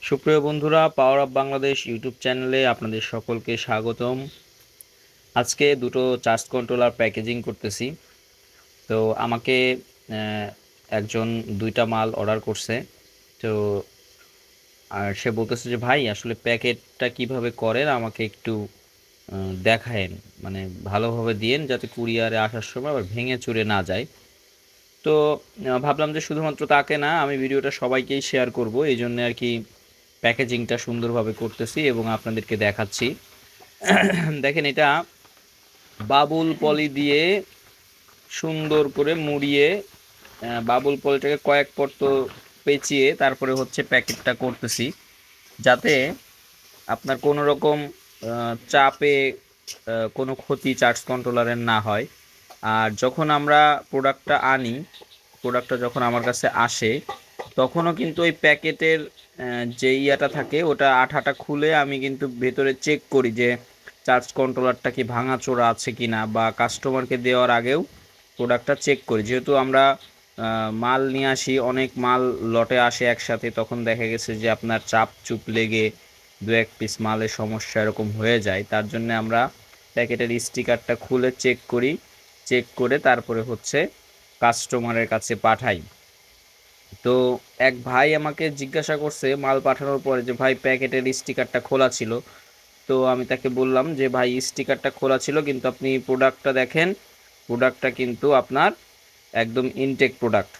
সুপ্রিয় বন্ধুরা, power of Bangladesh YouTube চ্যানেলে আপনাদের সকলকে স্বাগতম। আজকে দুটো চার্জ কন্ট্রোলার প্যাকেজিং করতেছি। তো আমাকে আহ, একজন দুইটা মাল অর্ডার করছে। তো আর সে বলতেছে যে ভাই আসলে প্যাকেটটা কিভাবে করেন আমাকে একটু দেখায়েন, মানে ভালোভাবে দিয়েন যাতে কুরিয়ারে আসার সময় আবার ভেঙে চুরে না যায়। তো ভাবলাম যে শুধুমাত্র তাকে না, আমি ভিডিওটা সবাইকেই শেয়ার করব, এই জন্য আর কি প্যাকেজিংটা সুন্দরভাবে করতেছি এবং আপনাদেরকে দেখাচ্ছি। দেখেন, এটা বাবুল পলি দিয়ে সুন্দর করে মুড়িয়ে বাবুল পলিটাকে কয়েক পর্ত পেঁচিয়ে তারপরে হচ্ছে প্যাকেটটা করতেছি, যাতে আপনার কোনো রকম চাপে কোনো ক্ষতি চার্জ কন্ট্রোলারের না হয়। আর যখন আমরা প্রোডাক্টটা আনি, প্রোডাক্টটা যখন আমার কাছে আসে, তখনও কিন্তু ওই প্যাকেটের যে ইয়াটা থাকে ওটা আঠাটা খুলে আমি কিন্তু ভেতরে চেক করি যে চার্জ কন্ট্রোলারটা কি ভাঙাচোরা আছে কিনা, বা কাস্টমারকে দেওয়ার আগেও প্রোডাক্টটা চেক করি। যেহেতু আমরা মাল নিয়ে আসি, অনেক মাল লটে আসে একসাথে, তখন দেখা গেছে যে আপনার চাপ চুপ লেগে দু এক পিস মালের সমস্যা এরকম হয়ে যায়। তার জন্য আমরা প্যাকেটের স্টিকারটা খুলে চেক করি, চেক করে তারপরে হচ্ছে কাস্টমারের কাছে পাঠাই। তো এক ভাই আমাকে জিজ্ঞাসা করছে মাল পাঠানোর পরে যে ভাই প্যাকেটের স্টিকারটা খোলা ছিল। তো আমি তাকে বললাম যে ভাই স্টিকারটা খোলা ছিল, কিন্তু আপনি প্রোডাক্টটা দেখেন, প্রোডাক্টটা কিন্তু আপনার একদম ইনটেক প্রোডাক্ট।